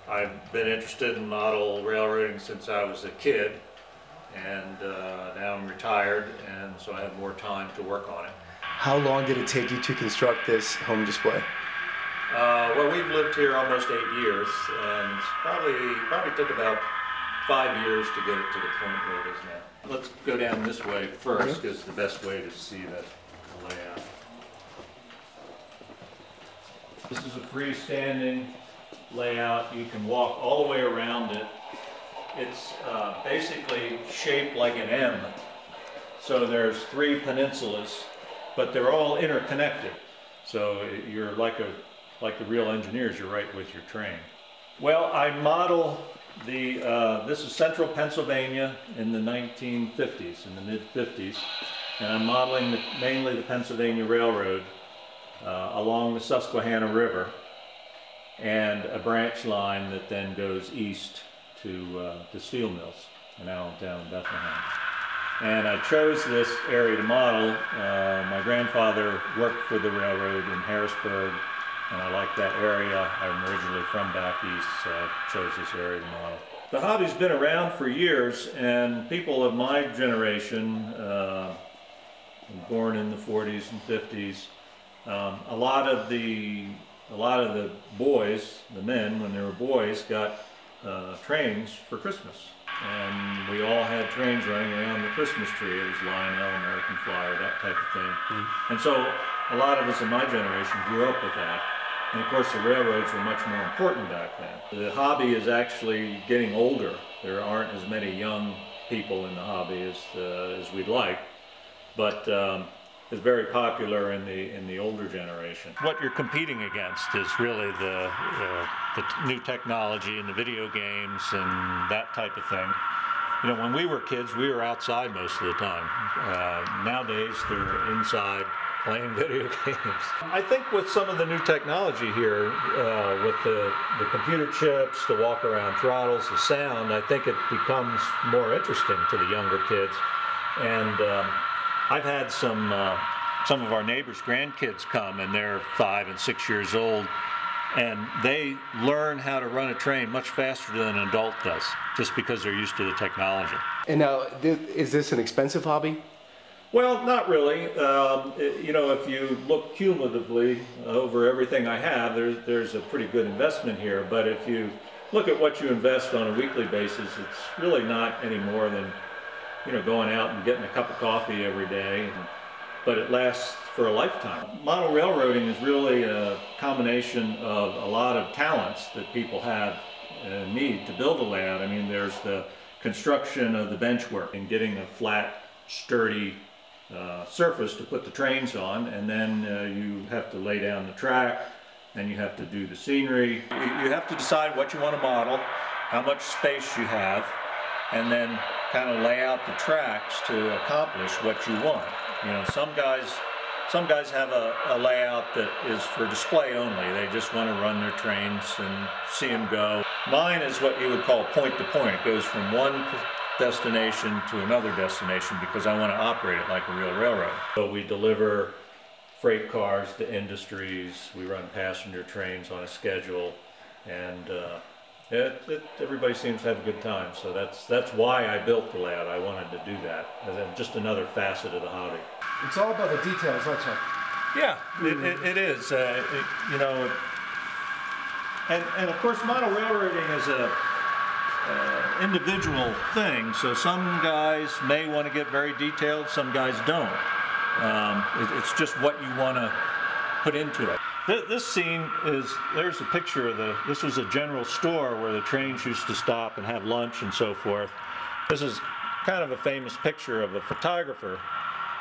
I've been interested in model railroading since I was a kid, and now I'm retired, and so I have more time to work on it. How long did it take you to construct this home display? Well, we've lived here almost 8 years, and it's probably took about 5 years to get it to the point where it is now. Let's go down this way first, because it's the best way to see the layout. This is a freestanding layout. You can walk all the way around it. It's basically shaped like an M. So there's 3 peninsulas, but they're all interconnected. So you're like the real engineers, you're right with your train. Well, I model this is central Pennsylvania in the 1950s, in the mid-50s, and I'm modeling mainly the Pennsylvania Railroad along the Susquehanna River, and a branch line that then goes east to the steel mills in Allentown and Bethlehem. And I chose this area to model. My grandfather worked for the railroad in Harrisburg, and I like that area. I'm originally from back east, so I chose this area to model. The hobby's been around for years, and people of my generation, born in the 40s and 50s, a lot of the boys, the men, when they were boys, got trains for Christmas. And we all had trains running around the Christmas tree. It was Lionel, American Flyer, that type of thing. And so a lot of us in my generation grew up with that. And of course the railroads were much more important back then. The hobby is actually getting older. There aren't as many young people in the hobby as we'd like, but is very popular in the older generation. What you're competing against is really the new technology and the video games and that type of thing. You know, when we were kids, we were outside most of the time. Nowadays, they're inside playing video games. I think with some of the new technology here, with the computer chips, the walk-around throttles, the sound, I think it becomes more interesting to the younger kids. And I've had some of our neighbors' grandkids come, and they're 5 and 6 years old, and they learn how to run a train much faster than an adult does, just because they're used to the technology. And now, is this an expensive hobby? Well, not really. You know, if you look cumulatively over everything I have, there's a pretty good investment here, but if you look at what you invest on a weekly basis, it's really not any more than, you know, going out and getting a cup of coffee every day, but it lasts for a lifetime. Model railroading is really a combination of a lot of talents that people have need to build a layout. I mean, there's the construction of the bench work and getting a flat, sturdy surface to put the trains on, and then you have to lay down the track, and you have to do the scenery. You have to decide what you want to model, how much space you have, and then kind of lay out the tracks to accomplish what you want. You know, some guys have a layout that is for display only. They just want to run their trains and see them go. Mine is what you would call point to point. It goes from one destination to another destination because I want to operate it like a real railroad. So we deliver freight cars to industries. We run passenger trains on a schedule, and everybody seems to have a good time, so that's why I built the layout. I wanted to do that, as just another facet of the hobby. It's all about the details, that's it. Yeah, it is. You know, and of course, model railroading is a individual thing. So some guys may want to get very detailed, some guys don't. It's just what you want to put into it. This scene is, there's a picture of this was a general store where the trains used to stop and have lunch and so forth. This is kind of a famous picture of a photographer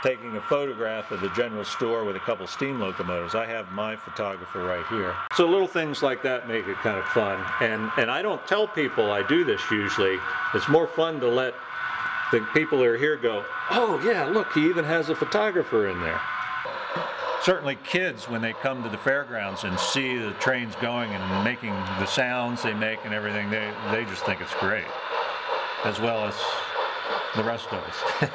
taking a photograph of the general store with a couple steam locomotives. I have my photographer right here. So little things like that make it kind of fun. And I don't tell people I do this usually. It's more fun to let the people that are here go, oh yeah, look, he even has a photographer in there. Certainly kids, when they come to the fairgrounds and see the trains going and making the sounds they make and everything, they just think it's great, as well as the rest of us.